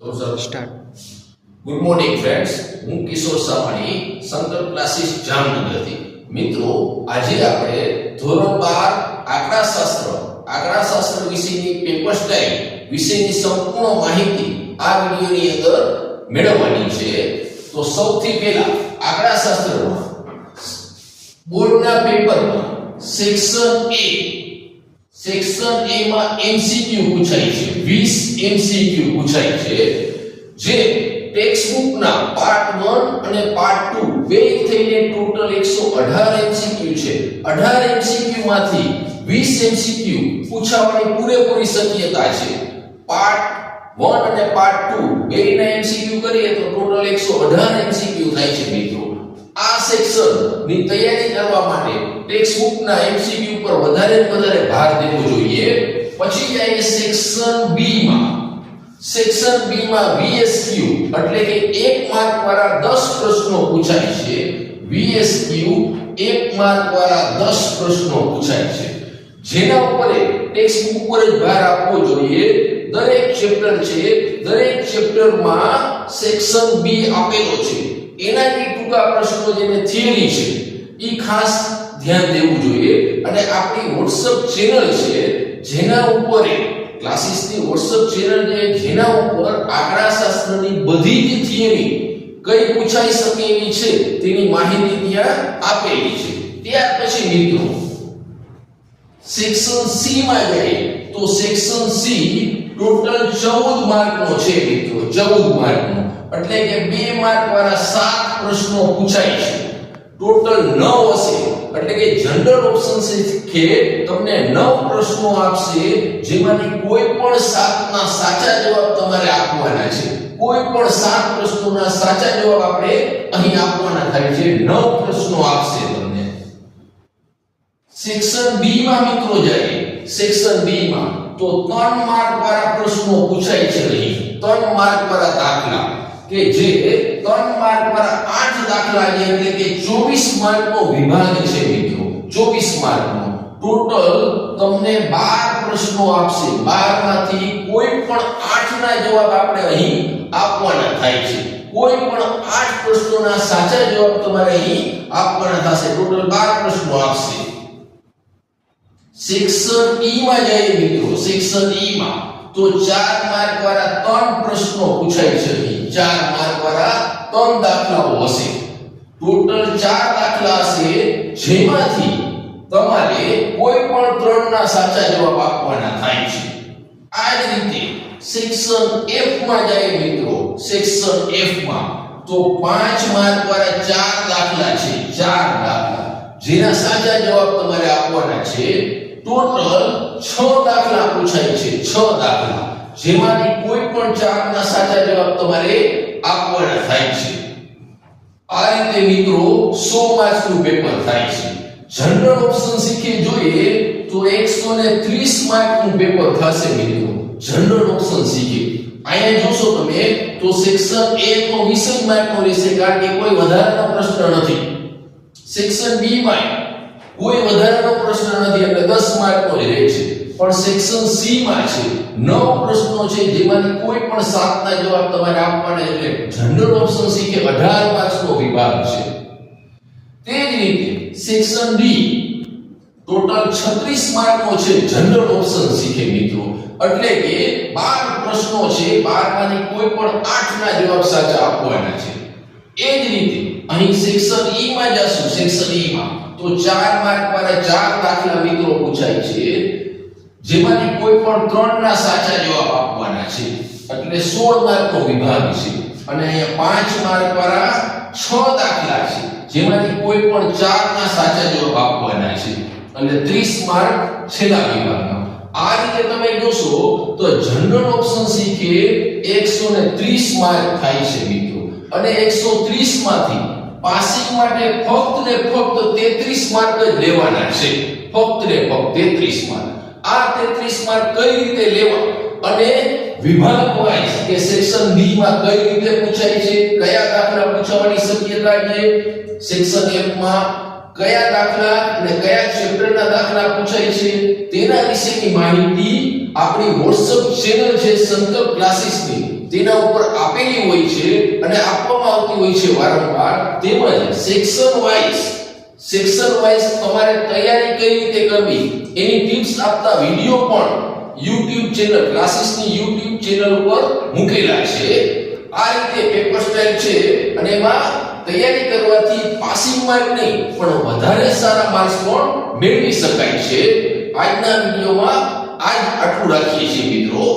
તો sir start. Good morning friends, હું કિશોર સામાણી, સંકલ્પ ક્લાસીસ જામનગરથી. મિત્રો, આજે આપણે ધોરણ 12 આંકડાશાસ્ત્ર વિષયની પેપર સ્ટાઇલ વિષયની સંપૂર્ણ માહિતી આ વિડિયોની અંદર મેળવવાની છે. તો સૌથી પહેલા આંકડાશાસ્ત્રમાં બોર્ડના પેપરમાં સેક્શન A માં MCQ પૂછાય છે. 20 MCQ પૂછાય છે, જે ટેક્સ્ટ બુકના પાર્ટ 1 અને પાર્ટ 2 બે થઈને ટોટલ 118 MCQ છે. 18 MCQ માંથી 20 MCQ પૂછાવાની પૂરેપૂરી શક્યતા છે. પાર્ટ 1 અને પાર્ટ 2 બેના MCQ કરીએ તો ટોટલ 118 MCQ થાય છે. મિત્રો, આ સેક્શન ની તૈયારી કરવા માટે ટેક્સ્ટ બુકના MCQ પર વધારે ભાર દેવો જોઈએ. પછી જાય સેક્શન B માં. સેક્શન B માં VSQ એટલે કે 1 માર્ક વાળા 10 પ્રશ્નો પૂછાય છે. VSQ 1 માર્ક વાળા 10 પ્રશ્નો પૂછાય છે, જેના ઉપર ટેક્સ્ટ બુક પર જ ભાર આપવો જોઈએ. દરેક ચેપ્ટર છે, દરેક ચેપ્ટરમાં સેક્શન B આપેલો છે. એનાથી ટૂંકા પ્રશ્નો જેને થિયરી છે ઈ ખાસ ધ્યાન દેવું જોઈએ. અને આપણી WhatsApp ચેનલ છે, જેના ઉપર ક્લાસીસની WhatsApp ચેનલ છે, જેના ઉપર આંકડાશાસ્ત્રની બધી જ થિયરી કઈ પૂછાઈ શકે એવી છે તેની માહિતી ત્યાં આપેલી છે. ત્યાર પછી મિત્રો સેક્શન C માં જઈએ તો સેક્શન C ટોટલ 14 માર્કનો છે. મિત્રો, 14 માર્કનો એટલે કે 2 માર્ક વાળા 7 પ્રશ્નો પૂછાય છે. ટોટલ 9 હશે એટલે કે જનરલ ઓપ્શન છે તમને 9 પ્રશ્નો આપશે, જેમાંથી કોઈ પણ 7 ના સાચા જવાબ તમારે આપવાના છે. કોઈ પણ 7 પ્રશ્નોના સાચા જવાબ આપણે અહીં આપવાના થાય છે. 9 પ્રશ્નો આપશે તમને. સેક્શન B માં મિત્રો જાય. સેક્શન B માં તો 3 માર્ક વાળા પ્રશ્નો પૂછાય છે. અહીં 3 માર્ક વાળા દાખલા કે જે 3 માર્ક વાળા 8 દાખલા છે, એટલે કે 24 માર્કનો વિભાગ છે. મિત્રો, 24 માર્કનો ટોટલ તમને 12 પ્રશ્નો આપશે. 12 માંથી કોઈ પણ 8 ના જવાબ આપણે અહીં આપવાના થાય છે. કોઈ પણ 8 પ્રશ્નોના સાચા જવાબ તમારે અહીં આપવાના થશે. ટોટલ 12 પ્રશ્નો આપશે. સેક્શન E માં જઈએ મિત્રો. સેક્શન E માં તો 4 માર્ક વાળા 3 પ્રશ્નો પૂછાય છે. 4 માર્ક વાળા 3 દાખલાઓ હશે. ટોટલ 4 દાખલા હશે, જેમાંથી તમારે કોઈ પણ 3 ના સાચા જવાબ આપવાના થાય છે. આ જ રીતે સેક્શન F માં જાય મિત્રો. સેક્શન F માં તો 5 માર્ક વાળા 4 દાખલા છે. 4 દાખલા જેના સાચા જવાબ તમારે આપવાના છે. ટોટલ 6 દાખલા પૂછાય છે. 6 દાખલા જેમાંથી કોઈ પણ 4 ના સાચા જવાબ તમારે આપવાના થાય છે. આ રીતે મિત્રો 100 માર્ક્સનું પેપર થાય છે. જનરલ ઓપ્શન શીખે જોઈએ તો 130 માર્કનું પેપર થશે. મિત્રો, જનરલ ઓપ્શન શીખે અહીંયા જોશો તમે તો સેક્શન A તો 20 માર્કનો રહેશે, કારણ કે કોઈ વધારાનો પ્રશ્ન નથી. સેક્શન B માં કોઈ વધારાનો પ્રશ્ન નથી એટલે 10 માર્કનો જ રહે છે. પણ સેક્શન C માં છે 9 પ્રશ્નો છે, જેમાંથી કોઈ પણ 7 ના જવાબ તમારે આપવાના, એટલે જનરલ ઓપ્શન શીખે 18 માર્ક્સનો વિભાગ છે. તે જ રીતે સેક્શન D ટોટલ 36 માર્કનો છે. જનરલ ઓપ્શન શીખે મિત્રો, એટલે કે 12 પ્રશ્નો છે. 12 માંથી કોઈ પણ 8 ના જવાબ સાચા આપવાના છે. એ જ રીતે અહીં સેક્શન E માં જશું. સેક્શન E માં તો 4 માર્ક વાળા 4 દાખલા મિત્રો પૂછાય છે, જેમાંથી કોઈ પણ 3 ના સાચા જવાબ આપવાના છે, એટલે 16 માર્કનો વિભાગ છે. અને અહીંયા 5 માર્ક વાળા 6 દાખલા છે, જેમાંથી કોઈ પણ 4 ના સાચા જવાબ આપવાના છે, એટલે 30 માર્ક છેલ્લા વિભાગમાં. આ રીતે તમે જોશો તો જનરલ ઓપ્શન શીખે 130 માર્ક થાય છે મિત્રો. અને 130 માંથી પાસિંગ માટે ફક્ત ને ફક્ત 33 માર્ક જ લેવાના છે. ફક્ત ને ફક્ત 33 માર્ક. આ 33 માર્ક કઈ રીતે લેવા અને વિભાગ વાઇઝ કે સેક્શન D માં કઈ રીતે પૂછાય છે, કયા દાખલા પૂછવાની શક્યતા છે, સેક્શન F માં કયા દાખલા અને કયા ચેપ્ટરના દાખલા પૂછાય છે, તેના વિશેની માહિતી આપણી WhatsApp ચેનલ છે સંકલ્પ ક્લાસીસની તેના ઉપર આપેલી હોય છે અને આપવામાં આવતી હોય છે વારંવાર, તેમજ સેક્શન વાઇઝ તમારે તૈયારી કઈ રીતે કરવી એની ટિપ્સ આપતા વિડિયો પણ YouTube ચેનલ ક્લાસીસની YouTube ચેનલ ઉપર મૂકેલા છે. આ રીતે પેપર સ્ટાઇલ છે અને એમાં તૈયારી કરવાથી પાસિંગ માર્ક નહીં પણ વધારે સારા માર્ક્સ પણ મેળવી શકાય છે. આજના વિડિયોમાં આટલું રાખીએ છીએ મિત્રો.